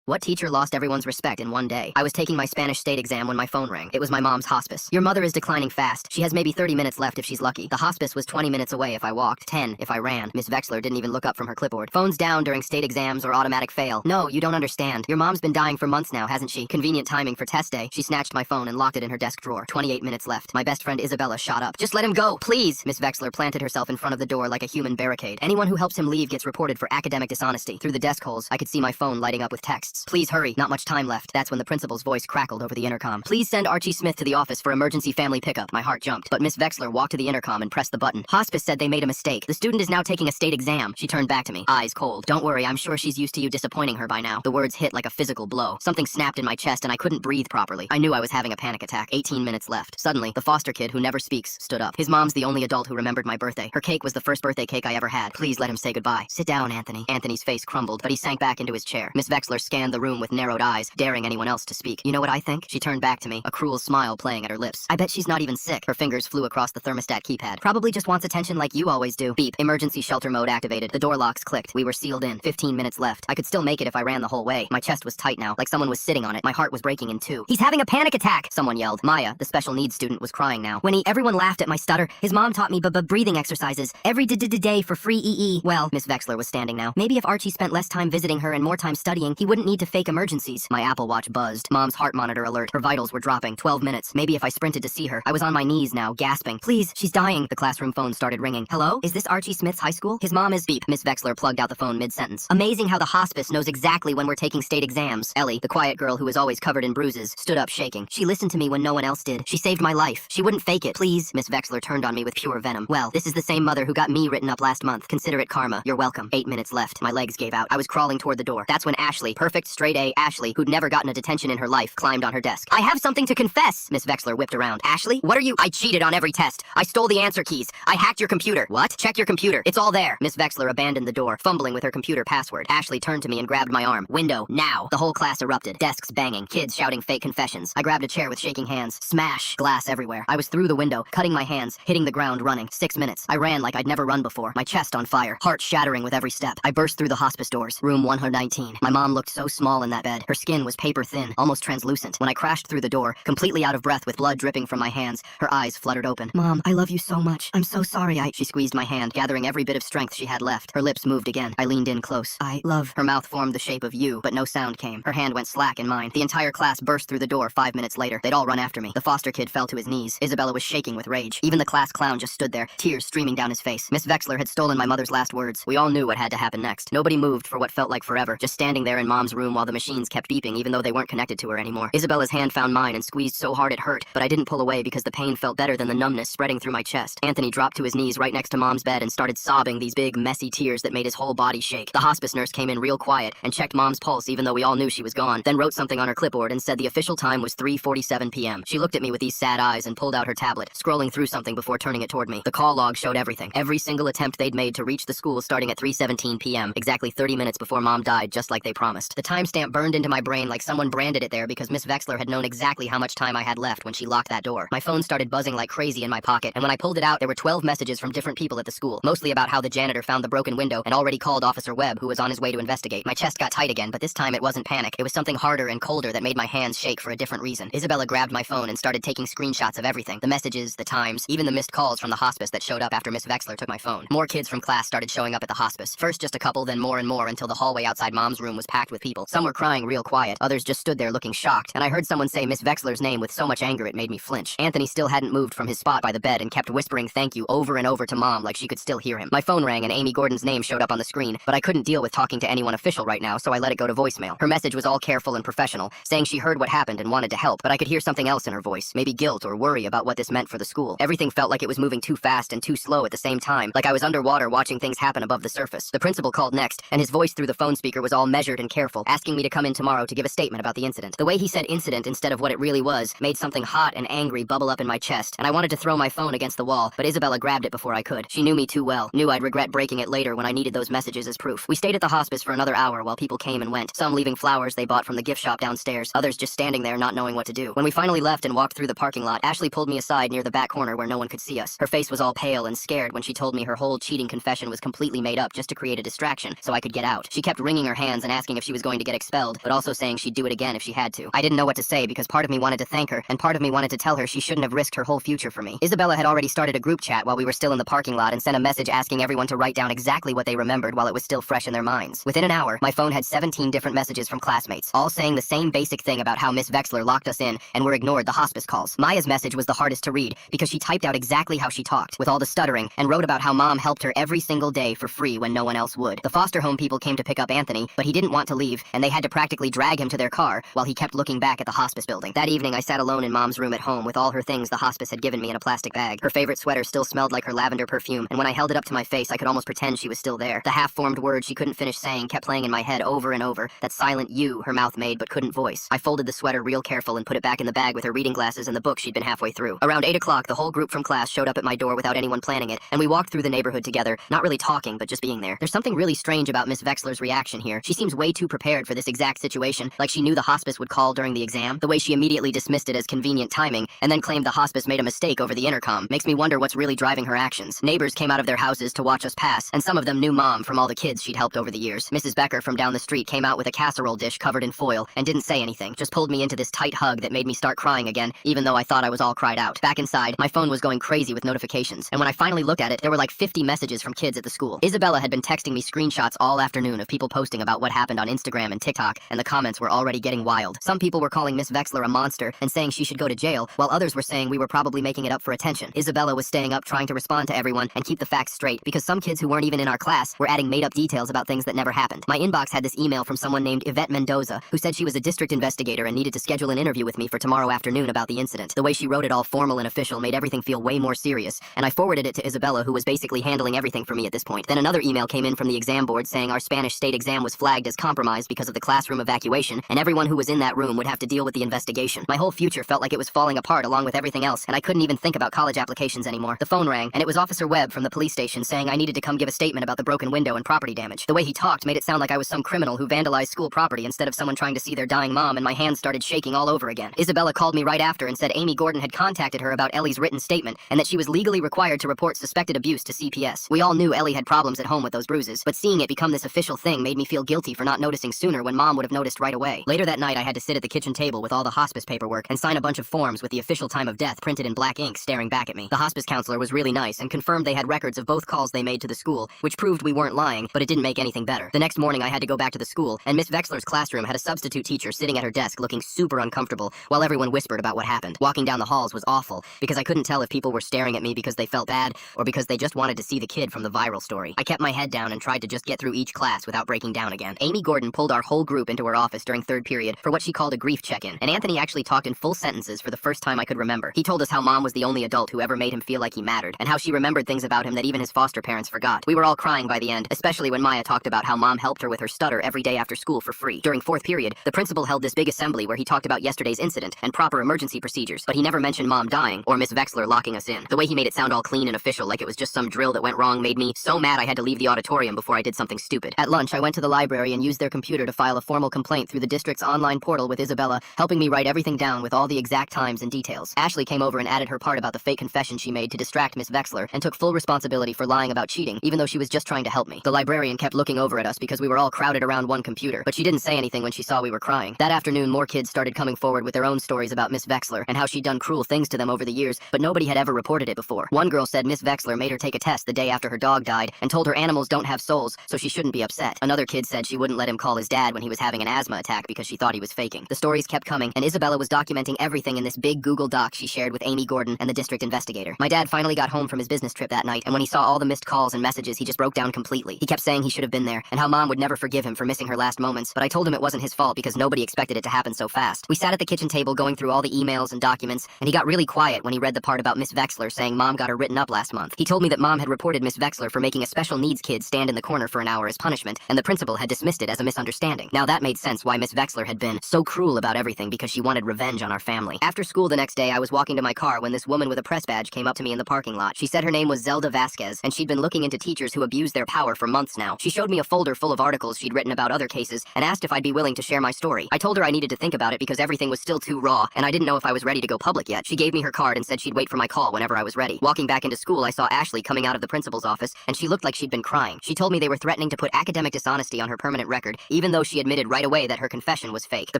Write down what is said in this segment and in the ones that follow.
What teacher lost everyone's respect in one day? I was taking my Spanish state exam when my phone rang. It was my mom's hospice. Your mother is declining fast. She has maybe 30 minutes left if she's lucky. The hospice was 20 minutes away if I walked, 10 if I ran. Miss Vexler didn't even look up from her clipboard. Phones down during state exams or automatic fail. No, you don't understand. Your mom's been dying for months now, hasn't she? Convenient timing for test day. She snatched my phone and locked it in her desk drawer. 28 minutes left. My best friend Isabella shot up. Just let him go, please! Miss Vexler planted herself in front of the door like a human barricade. Anyone who helps him leave gets reported for academic dishonesty. Through the desk holes, I could see my phone lighting up with texts. Please hurry, not much time left. That's when the principal's voice crackled over the intercom. Please send Archie Smith to the office for emergency family pickup. My heart jumped, but Miss Vexler walked to the intercom and pressed the button. Hospice said they made a mistake. The student is now taking a state exam. She turned back to me, eyes cold. Don't worry, I'm sure she's used to you disappointing her by now. The words hit like a physical blow. Something snapped in my chest and I couldn't breathe properly. I knew I was having a panic attack. 18 minutes left. Suddenly, the foster kid who never speaks stood up. His mom's the only adult who remembered my birthday. Her cake was the first birthday cake I ever had. Please let him say goodbye. Sit down, Anthony. Anthony's face crumbled, but he sank back into his chair. Miss Vexler scanned the room with narrowed eyes, daring anyone else to speak. You know what I think? She turned back to me, a cruel smile playing at her lips. I bet she's not even sick. Her fingers flew across the thermostat keypad. Probably just wants attention like you always do. Beep. Emergency shelter mode activated. The door locks clicked. We were sealed in. 15 minutes left. I could still make it if I ran the whole way. My chest was tight now, like someone was sitting on it. My heart was breaking in two. He's having a panic attack! Someone yelled. Maya, the special needs student, was crying now. Everyone laughed at my stutter. His mom taught me breathing exercises every day for free EE. Well, Miss Vexler was standing now. Maybe if Archie spent less time visiting her and more time studying, he wouldn't need to fake emergencies. My Apple Watch buzzed. Mom's heart monitor alert. Her vitals were dropping. 12 minutes. Maybe if I sprinted to see her. I was on my knees now, gasping. Please, she's dying. The classroom phone started ringing. Hello? Is this Archie Smith's high school? His mom is beep. Miss Vexler plugged out the phone mid-sentence. Amazing how the hospice knows exactly when we're taking state exams. Ellie, the quiet girl who was always covered in bruises, stood up shaking. She listened to me when no one else did. She saved my life. She wouldn't fake it. Please. Miss Vexler turned on me with pure venom. Well, this is the same mother who got me written up last month. Consider it karma. You're welcome. 8 minutes left. My legs gave out. I was crawling toward the door. That's when Ashley, perfect straight A Ashley, who'd never gotten a detention in her life, climbed on her desk. I have something to confess. Miss Vexler whipped around. Ashley, what are you? I cheated on every test. I stole the answer keys. I hacked your computer. What? Check your computer. It's all there. Miss Vexler abandoned the door, fumbling with her computer password. Ashley turned to me and grabbed my arm. Window, now. The whole class erupted. Desks banging. Kids shouting fake confessions. I grabbed a chair with shaking hands. Smash. Glass everywhere. I was through the window, cutting my hands, hitting the ground, running. 6 minutes. I ran like I'd never run before. My chest on fire. Heart shattering with every step. I burst through the hospice doors. Room 119. My mom looked so small in that bed. Her skin was paper thin, almost translucent. When I crashed through the door, completely out of breath with blood dripping from my hands, her eyes fluttered open. Mom, I love you so much. I'm so sorry She squeezed my hand, gathering every bit of strength she had left. Her lips moved again. I leaned in close. I love. Her mouth formed the shape of U, but no sound came. Her hand went slack in mine. The entire class burst through the door 5 minutes later. They'd all run after me. The foster kid fell to his knees. Isabella was shaking with rage. Even the class clown just stood there, tears streaming down his face. Miss Vexler had stolen my mother's last words. We all knew what had to happen next. Nobody moved for what felt like forever, just standing there in Mom's room while the machines kept beeping even though they weren't connected to her anymore. Isabella's hand found mine and squeezed so hard it hurt, but I didn't pull away because the pain felt better than the numbness spreading through my chest. Anthony dropped to his knees right next to Mom's bed and started sobbing these big, messy tears that made his whole body shake. The hospice nurse came in real quiet and checked Mom's pulse even though we all knew she was gone, then wrote something on her clipboard and said the official time was 3:47 p.m. She looked at me with these sad eyes and pulled out her tablet, scrolling through something before turning it toward me. The call log showed everything. Every single attempt they'd made to reach the school starting at 3:17 p.m., exactly 30 minutes before Mom died, just like they promised. The timestamp burned into my brain like someone branded it there because Miss Vexler had known exactly how much time I had left when she locked that door. My phone started buzzing like crazy in my pocket, and when I pulled it out, there were 12 messages from different people at the school, mostly about how the janitor found the broken window and already called Officer Webb, who was on his way to investigate. My chest got tight again, but this time it wasn't panic. It was something harder and colder that made my hands shake for a different reason. Isabella grabbed my phone and started taking screenshots of everything. The messages, the times, even the missed calls from the hospice that showed up after Miss Vexler took my phone. More kids from class started showing up at the hospice. First just a couple, then more and more until the hallway outside Mom's room was packed with people. Some were crying real quiet, others just stood there looking shocked, and I heard someone say Miss Vexler's name with so much anger it made me flinch. Anthony still hadn't moved from his spot by the bed and kept whispering thank you over and over to Mom like she could still hear him. My phone rang and Amy Gordon's name showed up on the screen, but I couldn't deal with talking to anyone official right now, so I let it go to voicemail. Her message was all careful and professional, saying she heard what happened and wanted to help, but I could hear something else in her voice, maybe guilt or worry about what this meant for the school. Everything felt like it was moving too fast and too slow at the same time, like I was underwater watching things happen above the surface. The principal called next, and his voice through the phone speaker was all measured and careful, asking me to come in tomorrow to give a statement about the incident. The way he said incident instead of what it really was made something hot and angry bubble up in my chest, and I wanted to throw my phone against the wall, but Isabella grabbed it before I could. She knew me too well, knew I'd regret breaking it later when I needed those messages as proof. We stayed at the hospice for another hour while people came and went, some leaving flowers they bought from the gift shop downstairs, others just standing there not knowing what to do. When we finally left and walked through the parking lot, Ashley pulled me aside near the back corner where no one could see us. Her face was all pale and scared when she told me her whole cheating confession was completely made up just to create a distraction so I could get out. She kept wringing her hands and asking if she was going going to get expelled, but also saying she'd do it again if she had to. I didn't know what to say because part of me wanted to thank her, and part of me wanted to tell her she shouldn't have risked her whole future for me. Isabella had already started a group chat while we were still in the parking lot and sent a message asking everyone to write down exactly what they remembered while it was still fresh in their minds. Within an hour, my phone had 17 different messages from classmates, all saying the same basic thing about how Miss Vexler locked us in and were ignored the hospice calls. Maya's message was the hardest to read because she typed out exactly how she talked, with all the stuttering, and wrote about how mom helped her every single day for free when no one else would. The foster home people came to pick up Anthony, but he didn't want to leave, and they had to practically drag him to their car while he kept looking back at the hospice building. That evening, I sat alone in mom's room at home with all her things the hospice had given me in a plastic bag. Her favorite sweater still smelled like her lavender perfume, and when I held it up to my face, I could almost pretend she was still there. The half-formed word she couldn't finish saying kept playing in my head over and over, that silent U her mouth made but couldn't voice. I folded the sweater real careful and put it back in the bag with her reading glasses and the book she'd been halfway through. Around 8 o'clock, the whole group from class showed up at my door without anyone planning it, and we walked through the neighborhood together, not really talking, but just being there. There's something really strange about Miss Vexler's reaction here. She seems way too prepared for this exact situation, like she knew the hospice would call during the exam. The way she immediately dismissed it as convenient timing, and then claimed the hospice made a mistake over the intercom, makes me wonder what's really driving her actions. Neighbors came out of their houses to watch us pass, and some of them knew mom from all the kids she'd helped over the years. Mrs. Becker from down the street came out with a casserole dish covered in foil, and didn't say anything, just pulled me into this tight hug that made me start crying again, even though I thought I was all cried out. Back inside, my phone was going crazy with notifications, and when I finally looked at it, there were like 50 messages from kids at the school. Isabella had been texting me screenshots all afternoon of people posting about what happened on Instagram and TikTok, and the comments were already getting wild. Some people were calling Miss Vexler a monster and saying she should go to jail, while others were saying we were probably making it up for attention. Isabella was staying up trying to respond to everyone and keep the facts straight, because some kids who weren't even in our class were adding made-up details about things that never happened. My inbox had this email from someone named Yvette Mendoza, who said she was a district investigator and needed to schedule an interview with me for tomorrow afternoon about the incident. The way she wrote it all formal and official made everything feel way more serious, and I forwarded it to Isabella, who was basically handling everything for me at this point. Then another email came in from the exam board saying our Spanish state exam was flagged as compromised because of the classroom evacuation, and everyone who was in that room would have to deal with the investigation. My whole future felt like it was falling apart along with everything else, and I couldn't even think about college applications anymore. The phone rang, and it was Officer Webb from the police station saying I needed to come give a statement about the broken window and property damage. The way he talked made it sound like I was some criminal who vandalized school property instead of someone trying to see their dying mom, and my hands started shaking all over again. Isabella called me right after and said Amy Gordon had contacted her about Ellie's written statement, and that she was legally required to report suspected abuse to CPS. We all knew Ellie had problems at home with those bruises, but seeing it become this official thing made me feel guilty for not noticing sooner when mom would have noticed right away. Later that night, I had to sit at the kitchen table with all the hospice paperwork and sign a bunch of forms with the official time of death printed in black ink staring back at me. The hospice counselor was really nice and confirmed they had records of both calls they made to the school, which proved we weren't lying, but it didn't make anything better. The next morning, I had to go back to the school, and Miss Vexler's classroom had a substitute teacher sitting at her desk looking super uncomfortable while everyone whispered about what happened. Walking down the halls was awful because I couldn't tell if people were staring at me because they felt bad or because they just wanted to see the kid from the viral story. I kept my head down and tried to just get through each class without breaking down again. Amy Gordon pulled our whole group into her office during third period for what she called a grief check-in, and Anthony actually talked in full sentences for the first time I could remember. He told us how mom was the only adult who ever made him feel like he mattered, and how she remembered things about him that even his foster parents forgot. We were all crying by the end, especially when Maya talked about how mom helped her with her stutter every day after school for free. During fourth period, the principal held this big assembly where he talked about yesterday's incident and proper emergency procedures, but he never mentioned mom dying or Miss Vexler locking us in. The way he made it sound all clean and official like it was just some drill that went wrong made me so mad I had to leave the auditorium before I did something stupid. At lunch, I went to the library and used their computer to file a formal complaint through the district's online portal with Isabella, helping me write everything down with all the exact times and details. Ashley came over and added her part about the fake confession she made to distract Miss Vexler and took full responsibility for lying about cheating, even though she was just trying to help me. The librarian kept looking over at us because we were all crowded around one computer, but she didn't say anything when she saw we were crying. That afternoon, more kids started coming forward with their own stories about Miss Vexler and how she'd done cruel things to them over the years, but nobody had ever reported it before. One girl said Miss Vexler made her take a test the day after her dog died and told her animals don't have souls, so she shouldn't be upset. Another kid said she wouldn't let him call his dad when he was having an asthma attack because she thought he was faking. The stories kept coming, and Isabella was documenting everything in this big Google Doc she shared with Amy Gordon and the district investigator. My dad finally got home from his business trip that night, and when he saw all the missed calls and messages, he just broke down completely. He kept saying he should have been there, and how mom would never forgive him for missing her last moments, but I told him it wasn't his fault because nobody expected it to happen so fast. We sat at the kitchen table going through all the emails and documents, and he got really quiet when he read the part about Miss Vexler saying mom got her written up last month. He told me that mom had reported Miss Vexler for making a special needs kid stand in the corner for an hour as punishment, and the principal had dismissed it as a misunderstanding. Now that made sense why Miss Vexler had been so cruel about everything, because she wanted revenge on our family. After school the next day, I was walking to my car when this woman with a press badge came up to me in the parking lot. She said her name was Zelda Vasquez, and she'd been looking into teachers who abused their power for months now. She showed me a folder full of articles she'd written about other cases and asked if I'd be willing to share my story. I told her I needed to think about it because everything was still too raw, and I didn't know if I was ready to go public yet. She gave me her card and said she'd wait for my call whenever I was ready. Walking back into school, I saw Ashley coming out of the principal's office, and she looked like she'd been crying. She told me they were threatening to put academic dishonesty on her permanent record, even even though she admitted right away that her confession was fake. The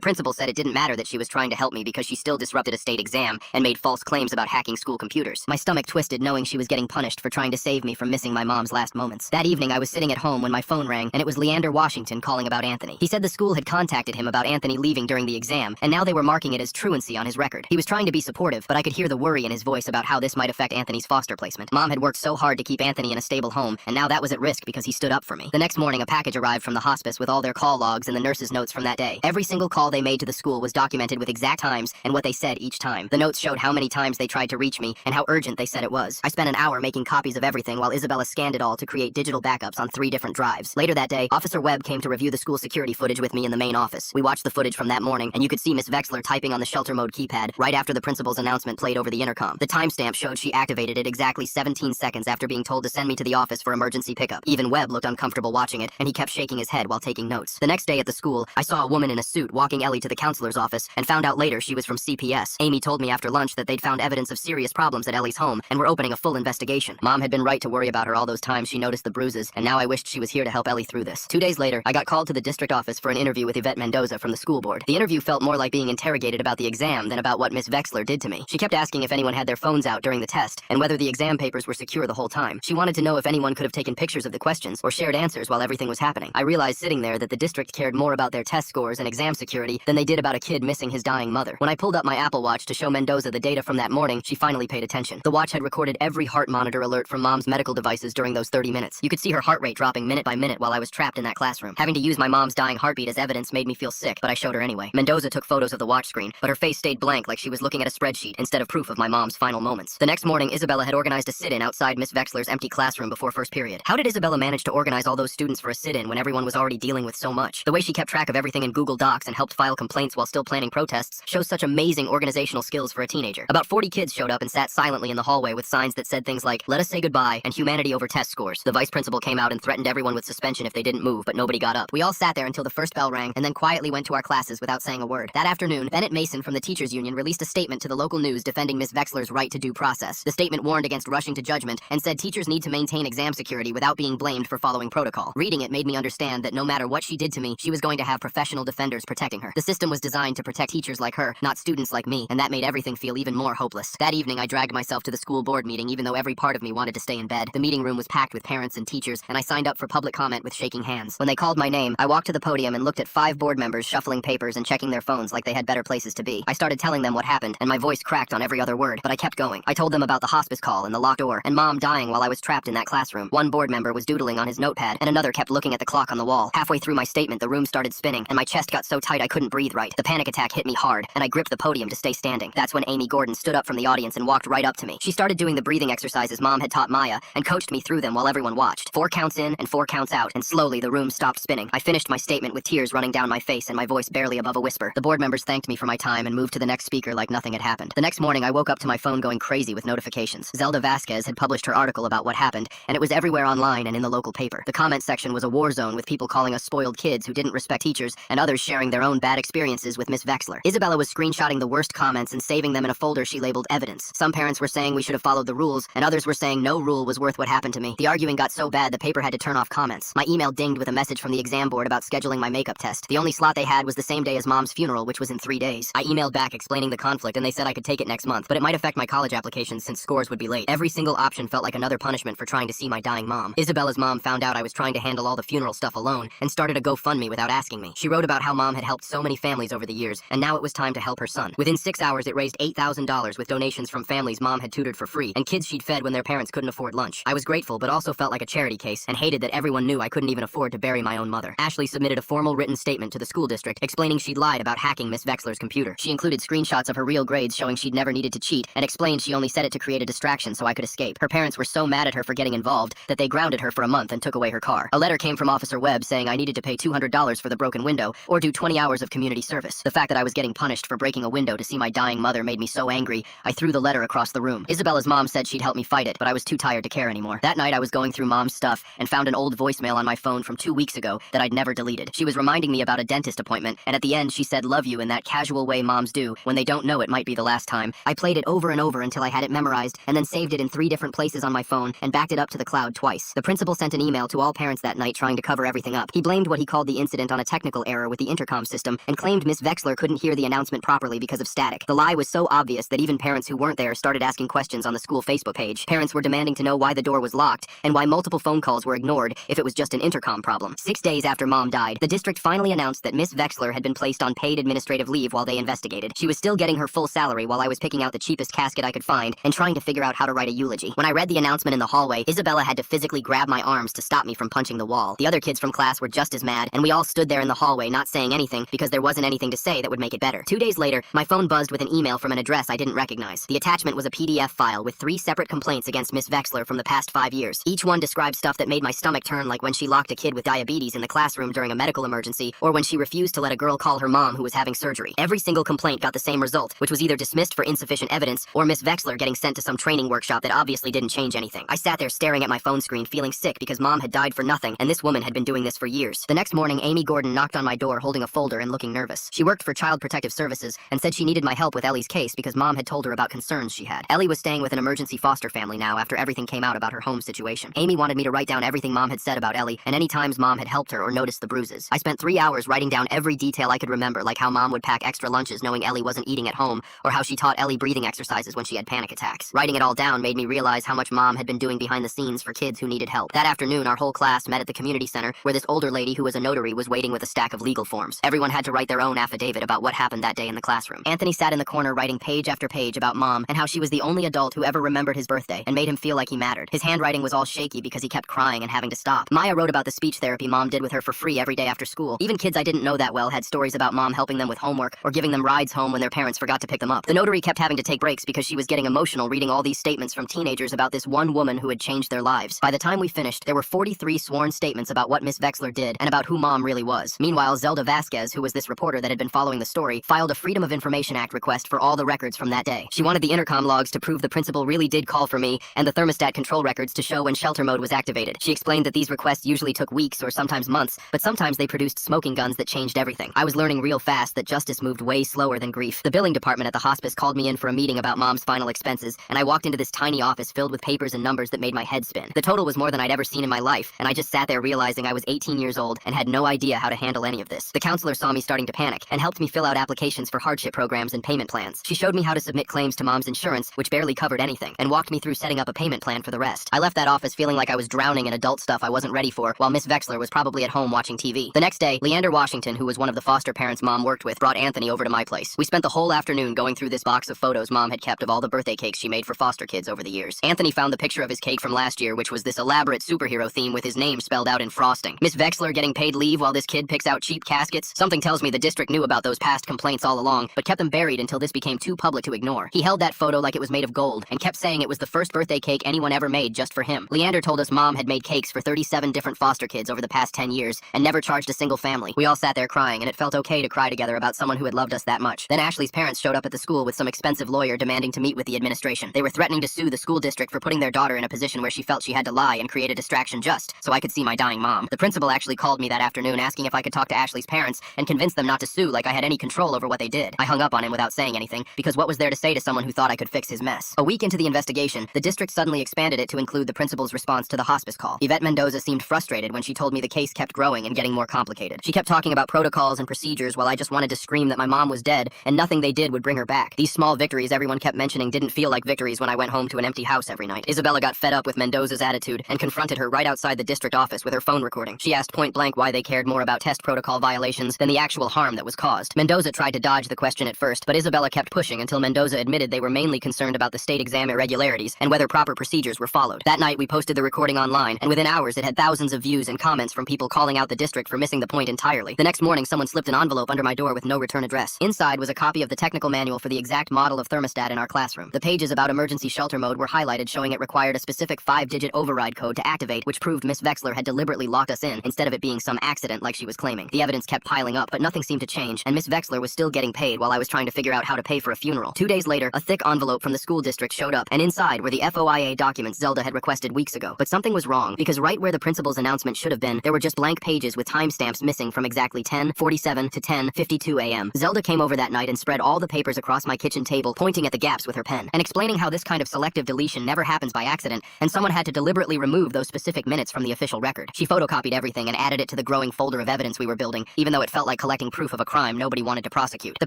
principal said it didn't matter that she was trying to help me because she still disrupted a state exam and made false claims about hacking school computers. My stomach twisted knowing she was getting punished for trying to save me from missing my mom's last moments. That evening, I was sitting at home when my phone rang, and it was Leander Washington calling about Anthony. He said the school had contacted him about Anthony leaving during the exam, and now they were marking it as truancy on his record. He was trying to be supportive, but I could hear the worry in his voice about how this might affect Anthony's foster placement. Mom had worked so hard to keep Anthony in a stable home, and now that was at risk because he stood up for me. The next morning, a package arrived from the hospice with all their call logs and the nurses' notes from that day. Every single call they made to the school was documented with exact times and what they said each time. The notes showed how many times they tried to reach me and how urgent they said it was. I spent an hour making copies of everything while Isabella scanned it all to create digital backups on 3 different drives. Later that day, Officer Webb came to review the school security footage with me in the main office. We watched the footage from that morning, and you could see Miss Vexler typing on the shelter mode keypad right after the principal's announcement played over the intercom. The timestamp showed she activated it exactly 17 seconds after being told to send me to the office for emergency pickup. Even Webb looked uncomfortable watching it, and he kept shaking his head while taking notes. The next day at the school, I saw a woman in a suit walking Ellie to the counselor's office and found out later she was from CPS. Amy told me after lunch that they'd found evidence of serious problems at Ellie's home and were opening a full investigation. Mom had been right to worry about her all those times she noticed the bruises, and now I wished she was here to help Ellie through this. 2 days later, I got called to the district office for an interview with Yvette Mendoza from the school board. The interview felt more like being interrogated about the exam than about what Miss Vexler did to me. She kept asking if anyone had their phones out during the test and whether the exam papers were secure the whole time. She wanted to know if anyone could have taken pictures of the questions or shared answers while everything was happening. I realized sitting there that the district cared more about their test scores and exam security than they did about a kid missing his dying mother. When I pulled up my Apple Watch to show Mendoza the data from that morning, she finally paid attention. The watch had recorded every heart monitor alert from Mom's medical devices during those 30 minutes. You could see her heart rate dropping minute by minute while I was trapped in that classroom. Having to use my mom's dying heartbeat as evidence made me feel sick, but I showed her anyway. Mendoza took photos of the watch screen, but her face stayed blank like she was looking at a spreadsheet instead of proof of my mom's final moments. The next morning, Isabella had organized a sit-in outside Miss Vexler's empty classroom before first period. How did Isabella manage to organize all those students for a sit-in when everyone was already dealing with so much? The way she kept track of everything in Google Docs and helped file complaints while still planning protests shows such amazing organizational skills for a teenager. About 40 kids showed up and sat silently in the hallway with signs that said things like, "Let us say goodbye," and "Humanity over test scores." The vice principal came out and threatened everyone with suspension if they didn't move, but nobody got up. We all sat there until the first bell rang and then quietly went to our classes without saying a word. That afternoon, Bennett Mason from the Teachers Union released a statement to the local news defending Miss Vexler's right to due process. The statement warned against rushing to judgment and said teachers need to maintain exam security without being blamed for following protocol. Reading it made me understand that no matter what she did to me, she was going to have professional defenders protecting her. The system was designed to protect teachers like her, not students like me, and that made everything feel even more hopeless. That evening, I dragged myself to the school board meeting even though every part of me wanted to stay in bed. The meeting room was packed with parents and teachers, and I signed up for public comment with shaking hands. When they called my name, I walked to the podium and looked at 5 board members shuffling papers and checking their phones like they had better places to be. I started telling them what happened, and my voice cracked on every other word, but I kept going. I told them about the hospice call and the locked door, and Mom dying while I was trapped in that classroom. One board member was doodling on his notepad, and another kept looking at the clock on the wall. Halfway through my statement, the room started spinning, and my chest got so tight I couldn't breathe right. The panic attack hit me hard, and I gripped the podium to stay standing. That's when Amy Gordon stood up from the audience and walked right up to me. She started doing the breathing exercises Mom had taught Maya, and coached me through them while everyone watched. 4 counts in and 4 counts out, and slowly the room stopped spinning. I finished my statement with tears running down my face and my voice barely above a whisper. The board members thanked me for my time and moved to the next speaker like nothing had happened. The next morning, I woke up to my phone going crazy with notifications. Zelda Vasquez had published her article about what happened, and it was everywhere online and in the local paper. The comment section was a war zone with people calling us spoiled kids who didn't respect teachers, and others sharing their own bad experiences with Miss Vexler. Isabella was screenshotting the worst comments and saving them in a folder she labeled evidence. Some parents were saying we should have followed the rules, and others were saying no rule was worth what happened to me. The arguing got so bad the paper had to turn off comments. My email dinged with a message from the exam board about scheduling my makeup test. The only slot they had was the same day as Mom's funeral, which was in 3 days. I emailed back explaining the conflict, and they said I could take it next month, but it might affect my college application since scores would be late. Every single option felt like another punishment for trying to see my dying mom. Isabella's mom found out I was trying to handle all the funeral stuff alone and started a GoFundMe without asking me. She wrote about how Mom had helped so many families over the years, and now it was time to help her son. Within 6 hours, it raised $8,000 with donations from families Mom had tutored for free and kids she'd fed when their parents couldn't afford lunch. I was grateful, but also felt like a charity case and hated that everyone knew I couldn't even afford to bury my own mother. Ashley submitted a formal written statement to the school district explaining she'd lied about hacking Miss Vexler's computer. She included screenshots of her real grades showing she'd never needed to cheat and explained she only said it to create a distraction so I could escape. Her parents were so mad at her for getting involved that they grounded her for a month and took away her car. A letter came from Officer Webb saying I needed to pay $200 for the broken window or do 20 hours of community service. The fact that I was getting punished for breaking a window to see my dying mother made me so angry, I threw the letter across the room. Isabella's mom said she'd help me fight it, but I was too tired to care anymore. That night I was going through Mom's stuff and found an old voicemail on my phone from 2 weeks ago that I'd never deleted. She was reminding me about a dentist appointment, and at the end she said love you in that casual way moms do when they don't know it might be the last time. I played it over and over until I had it memorized, and then saved it in 3 different places on my phone and backed it up to the cloud twice. The principal sent an email to all parents that night trying to cover everything up. He blamed what he called called the incident on a technical error with the intercom system and claimed Miss Vexler couldn't hear the announcement properly because of static. The lie was so obvious that even parents who weren't there started asking questions on the school Facebook page. Parents were demanding to know why the door was locked and why multiple phone calls were ignored if it was just an intercom problem. 6 days after Mom died, the district finally announced that Miss Vexler had been placed on paid administrative leave while they investigated. She was still getting her full salary while I was picking out the cheapest casket I could find and trying to figure out how to write a eulogy. When I read the announcement in the hallway, Isabella had to physically grab my arms to stop me from punching the wall. The other kids from class were just as mad, and we all stood there in the hallway not saying anything because there wasn't anything to say that would make it better. 2 days later, my phone buzzed with an email from an address I didn't recognize. The attachment was a PDF file with 3 separate complaints against Miss Vexler from the past 5 years. Each one described stuff that made my stomach turn, like when she locked a kid with diabetes in the classroom during a medical emergency, or when she refused to let a girl call her mom who was having surgery. Every single complaint got the same result, which was either dismissed for insufficient evidence or Miss Vexler getting sent to some training workshop that obviously didn't change anything. I sat there staring at my phone screen feeling sick because Mom had died for nothing and this woman had been doing this for years. The next morning, Amy Gordon knocked on my door holding a folder and looking nervous. She worked for Child Protective Services and said she needed my help with Ellie's case because Mom had told her about concerns she had. Ellie was staying with an emergency foster family now after everything came out about her home situation. Amy wanted me to write down everything Mom had said about Ellie and any times Mom had helped her or noticed the bruises. I spent 3 hours writing down every detail I could remember, like how Mom would pack extra lunches knowing Ellie wasn't eating at home, or how she taught Ellie breathing exercises when she had panic attacks. Writing it all down made me realize how much Mom had been doing behind the scenes for kids who needed help. That afternoon, our whole class met at the community center where this older lady who was a notary was waiting with a stack of legal forms. Everyone had to write their own affidavit about what happened that day in the classroom. Anthony sat in the corner writing page after page about Mom and how she was the only adult who ever remembered his birthday and made him feel like he mattered. His handwriting was all shaky because he kept crying and having to stop. Maya wrote about the speech therapy Mom did with her for free every day after school. Even kids I didn't know that well had stories about Mom helping them with homework or giving them rides home when their parents forgot to pick them up. The notary kept having to take breaks because she was getting emotional reading all these statements from teenagers about this one woman who had changed their lives. By the time we finished, there were 43 sworn statements about what Miss Vexler did and about who Mom really was. Meanwhile, Zelda Vasquez, who was this reporter that had been following the story, filed a Freedom of Information Act request for all the records from that day. She wanted the intercom logs to prove the principal really did call for me and the thermostat control records to show when shelter mode was activated. She explained that these requests usually took weeks or sometimes months, but sometimes they produced smoking guns that changed everything. I was learning real fast that justice moved way slower than grief. The billing department at the hospice called me in for a meeting about Mom's final expenses, and I walked into this tiny office filled with papers and numbers that made my head spin. The total was more than I'd ever seen in my life, and I just sat there realizing I was 18 years old and had no idea how to handle any of this. The counselor saw me starting to panic and helped me fill out applications for hardship programs and payment plans. She showed me how to submit claims to Mom's insurance, which barely covered anything, and walked me through setting up a payment plan for the rest. I left that office feeling like I was drowning in adult stuff I wasn't ready for, while Miss Vexler was probably at home watching TV. The next day, Leander Washington, who was one of the foster parents Mom worked with, brought Anthony over to my place. We spent the whole afternoon going through this box of photos Mom had kept of all the birthday cakes she made for foster kids over the years. Anthony found the picture of his cake from last year, which was this elaborate superhero theme with his name spelled out in frosting. Miss Vexler getting paid leave while this kid picks out cheap caskets? Something tells me the district knew about those past complaints all along, but kept them buried until this became too public to ignore. He held that photo like it was made of gold, and kept saying it was the first birthday cake anyone ever made just for him. Leander told us Mom had made cakes for 37 different foster kids over the past 10 years, and never charged a single family. We all sat there crying, and it felt okay to cry together about someone who had loved us that much. Then Ashley's parents showed up at the school with some expensive lawyer demanding to meet with the administration. They were threatening to sue the school district for putting their daughter in a position where she felt she had to lie and create a distraction just so I could see my dying mom. The principal actually called me that afternoon asking if I could talk to Ashley's parents and convince them not to sue like I had any control over what they did. I hung up on him without saying anything, because what was there to say to someone who thought I could fix his mess? A week into the investigation, the district suddenly expanded it to include the principal's response to the hospice call. Yvette Mendoza seemed frustrated when she told me the case kept growing and getting more complicated. She kept talking about protocols and procedures while I just wanted to scream that my mom was dead and nothing they did would bring her back. These small victories everyone kept mentioning didn't feel like victories when I went home to an empty house every night. Isabella got fed up with Mendoza's attitude and confronted her right outside the district office with her phone recording. She asked point blank why they cared more about test protocol violations than the actual harm that was caused. Mendoza tried to dodge the question at first, but Isabella kept pushing until Mendoza admitted they were mainly concerned about the state exam irregularities and whether proper procedures were followed. That night we posted the recording online, and within hours it had thousands of views and comments from people calling out the district for missing the point entirely. The next morning someone slipped an envelope under my door with no return address. Inside was a copy of the technical manual for the exact model of thermostat in our classroom. The pages about emergency shelter mode were highlighted, showing it required a specific 5-digit override code to activate, which proved Miss Vexler had deliberately locked us in instead of it being some accident like she was claiming. The evidence kept piling up, but nothing seemed to change, and Miss Vexler was still getting paid while I was trying to figure out how to pay for a funeral. 2 days later, a thick envelope from the school district showed up, and inside were the FOIA documents Zelda had requested weeks ago. But something was wrong, because right where the principal's announcement should have been, there were just blank pages with timestamps missing from exactly 10:47 to 10:52 a.m. Zelda came over that night and spread all the papers across my kitchen table, pointing at the gaps with her pen, and explaining how this kind of selective deletion never happens by accident, and someone had to deliberately remove those specific minutes from the official record. She photocopied everything and added it to to the growing folder of evidence we were building, even though it felt like collecting proof of a crime nobody wanted to prosecute. The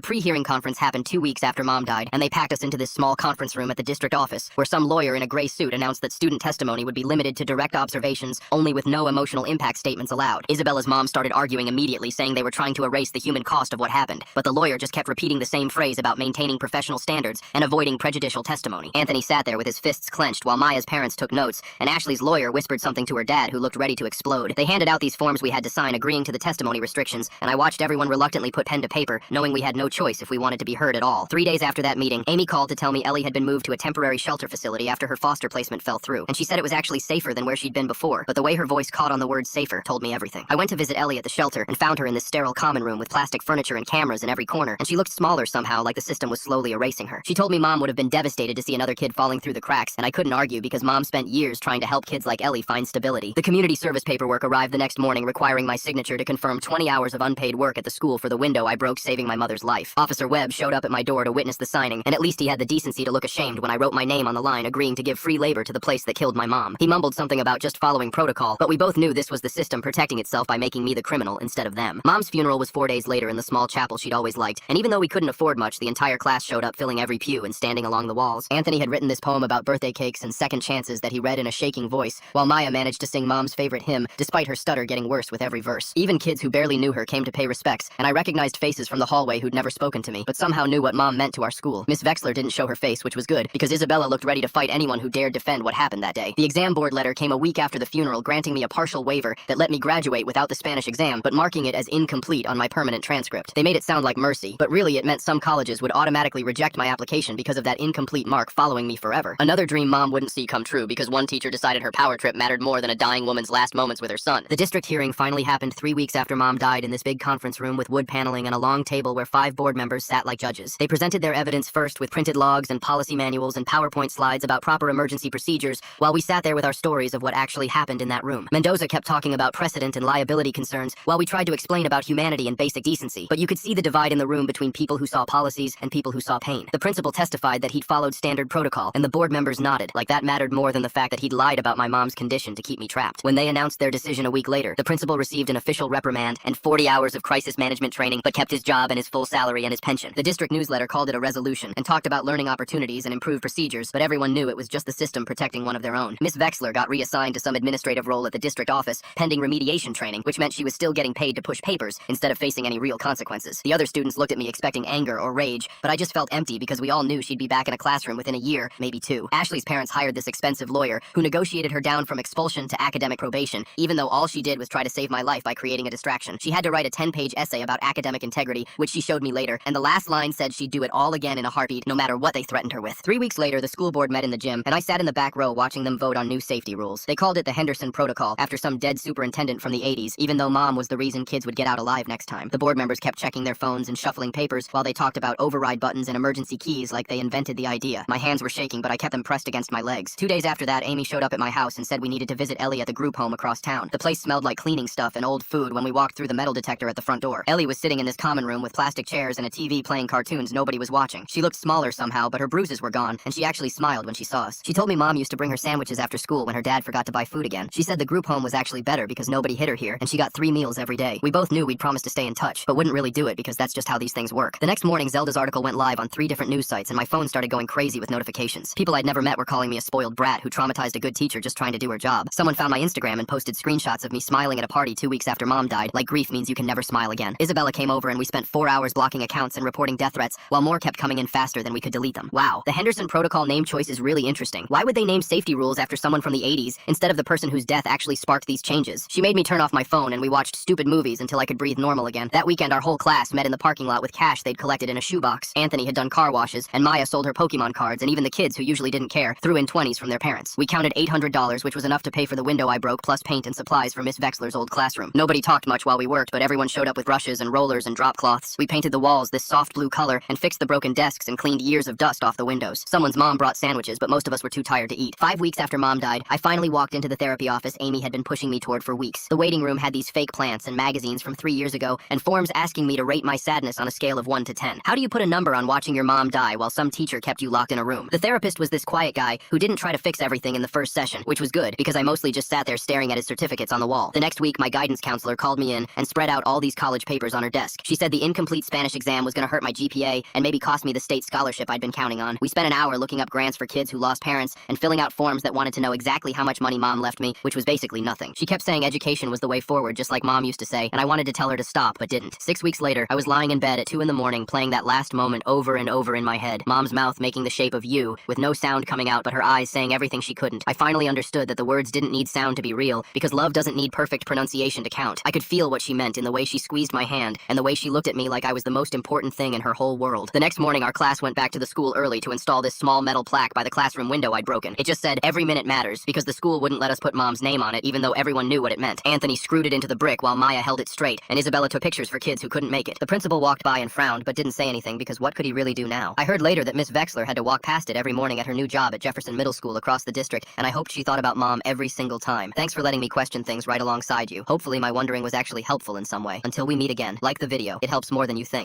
pre-hearing conference happened 2 weeks after Mom died, and they packed us into this small conference room at the district office, where some lawyer in a gray suit announced that student testimony would be limited to direct observations, only with no emotional impact statements allowed. Isabella's mom started arguing immediately, saying they were trying to erase the human cost of what happened, but the lawyer just kept repeating the same phrase about maintaining professional standards and avoiding prejudicial testimony. Anthony sat there with his fists clenched while Maya's parents took notes, and Ashley's lawyer whispered something to her dad, who looked ready to explode. They handed out these forms we had to sign agreeing to the testimony restrictions, and I watched everyone reluctantly put pen to paper, knowing we had no choice if we wanted to be heard at all. 3 days after that meeting, Amy called to tell me Ellie had been moved to a temporary shelter facility after her foster placement fell through, and she said it was actually safer than where she'd been before, but the way her voice caught on the word safer told me everything. I went to visit Ellie at the shelter and found her in this sterile common room with plastic furniture and cameras in every corner, and she looked smaller somehow, like the system was slowly erasing her. She told me Mom would have been devastated to see another kid falling through the cracks, and I couldn't argue because Mom spent years trying to help kids like Ellie find stability. The community service paperwork arrived the next morning requiring my signature to confirm 20 hours of unpaid work at the school for the window I broke saving my mother's life. Officer Webb showed up at my door to witness the signing, and at least he had the decency to look ashamed when I wrote my name on the line agreeing to give free labor to the place that killed my mom. He mumbled something about just following protocol, but we both knew this was the system protecting itself by making me the criminal instead of them. Mom's funeral was 4 days later in the small chapel she'd always liked, and even though we couldn't afford much, the entire class showed up, filling every pew and standing along the walls. Anthony had written this poem about birthday cakes and second chances that he read in a shaking voice, while Maya managed to sing Mom's favorite hymn, despite her stutter getting worse with every verse. Even kids who barely knew her came to pay respects, and I recognized faces from the hallway who'd never spoken to me, but somehow knew what Mom meant to our school. Miss Vexler didn't show her face, which was good, because Isabella looked ready to fight anyone who dared defend what happened that day. The exam board letter came a week after the funeral, granting me a partial waiver that let me graduate without the Spanish exam, but marking it as incomplete on my permanent transcript. They made it sound like mercy, but really it meant some colleges would automatically reject my application because of that incomplete mark following me forever. Another dream Mom wouldn't see come true because one teacher decided her power trip mattered more than a dying woman's last moments with her son. The district hearing finally happened 3 weeks after Mom died in this big conference room with wood paneling and a long table where 5 board members sat like judges. They presented their evidence first with printed logs and policy manuals and PowerPoint slides about proper emergency procedures, while we sat there with our stories of what actually happened in that room. Mendoza kept talking about precedent and liability concerns, while we tried to explain about humanity and basic decency, but you could see the divide in the room between people who saw policies and people who saw pain. The principal testified that he'd followed standard protocol, and the board members nodded, like that mattered more than the fact that he'd lied about my mom's condition to keep me trapped. When they announced their decision a week later, the principal received an official reprimand and 40 hours of crisis management training, but kept his job and his full salary and his pension. The district newsletter called it a resolution and talked about learning opportunities and improved procedures, but everyone knew it was just the system protecting one of their own. Miss Vexler got reassigned to some administrative role at the district office, pending remediation training, which meant she was still getting paid to push papers instead of facing any real consequences. The other students looked at me expecting anger or rage, but I just felt empty because we all knew she'd be back in a classroom within a year, maybe 2. Ashley's parents hired this expensive lawyer who negotiated her down from expulsion to academic probation, even though all she did was try to save my life by creating a distraction. She had to write a 10-page essay about academic integrity, which she showed me later, and the last line said she'd do it all again in a heartbeat, no matter what they threatened her with. 3 weeks later, the school board met in the gym, and I sat in the back row watching them vote on new safety rules. They called it the Henderson Protocol, after some dead superintendent from the 80s, even though Mom was the reason kids would get out alive next time. The board members kept checking their phones and shuffling papers while they talked about override buttons and emergency keys like they invented the idea. My hands were shaking, but I kept them pressed against my legs. 2 days after that, Amy showed up at my house and said we needed to visit Ellie at the group home across town. The place smelled like cleaning stuff and old food when we walked through the metal detector at the front door. Ellie was sitting in this common room with plastic chairs and a TV playing cartoons nobody was watching. She looked smaller somehow, but her bruises were gone, and she actually smiled when she saw us. She told me Mom used to bring her sandwiches after school when her dad forgot to buy food again. She said the group home was actually better because nobody hit her here, and she got 3 meals every day. We both knew we'd promised to stay in touch, but wouldn't really do it because that's just how these things work. The next morning, Zelda's article went live on 3 different news sites, and my phone started going crazy with notifications. People I'd never met were calling me a spoiled brat who traumatized a good teacher just trying to do her job. Someone found my Instagram and posted screenshots of me smiling at a party 2 weeks after Mom died, like grief means you can never smile again. Isabella came over and we spent 4 hours blocking accounts and reporting death threats, while more kept coming in faster than we could delete them. Wow, the Henderson Protocol name choice is really interesting. Why would they name safety rules after someone from the 80s instead of the person whose death actually sparked these changes? She made me turn off my phone and we watched stupid movies until I could breathe normal again. That weekend our whole class met in the parking lot with cash they'd collected in a shoebox. Anthony had done car washes, and Maya sold her Pokemon cards, and even the kids who usually didn't care threw in 20s from their parents. We counted $800, which was enough to pay for the window I broke plus paint and supplies for Miss Vexler's old classroom. Nobody talked much while we worked, but everyone showed up with brushes and rollers and drop cloths. We painted the walls this soft blue color and fixed the broken desks and cleaned years of dust off the windows. Someone's mom brought sandwiches, but most of us were too tired to eat. 5 weeks after Mom died, I finally walked into the therapy office Amy had been pushing me toward for weeks. The waiting room had these fake plants and magazines from 3 years ago, and forms asking me to rate my sadness on a scale of 1 to 10. How do you put a number on watching your mom die while some teacher kept you locked in a room? The therapist was this quiet guy who didn't try to fix everything in the first session, which was good because I mostly just sat there staring at his certificates on the wall. The next week, My guidance counselor called me in and spread out all these college papers on her desk. She said the incomplete Spanish exam was going to hurt my GPA and maybe cost me the state scholarship I'd been counting on. We spent an hour looking up grants for kids who lost parents and filling out forms that wanted to know exactly how much money mom left me, which was basically nothing. She kept saying education was the way forward, just like mom used to say, and I wanted to tell her to stop, but didn't. 6 weeks later, I was lying in bed at 2 in the morning playing that last moment over and over in my head, mom's mouth making the shape of U, with no sound coming out but her eyes saying everything she couldn't. I finally understood that the words didn't need sound to be real, because love doesn't need perfect pronunciation to count. I could feel what she meant in the way she squeezed my hand, and the way she looked at me like I was the most important thing in her whole world. The next morning, our class went back to the school early to install this small metal plaque by the classroom window I'd broken. It just said, "Every minute matters," because the school wouldn't let us put mom's name on it, even though everyone knew what it meant. Anthony screwed it into the brick while Maya held it straight, and Isabella took pictures for kids who couldn't make it. The principal walked by and frowned, but didn't say anything because what could he really do now? I heard later that Miss Vexler had to walk past it every morning at her new job at Jefferson Middle School across the district, and I hoped she thought about mom every single time. Thanks for letting me question things right alongside you. Hopefully my wondering was actually helpful in some way. Until we meet again, like the video. It helps more than you think.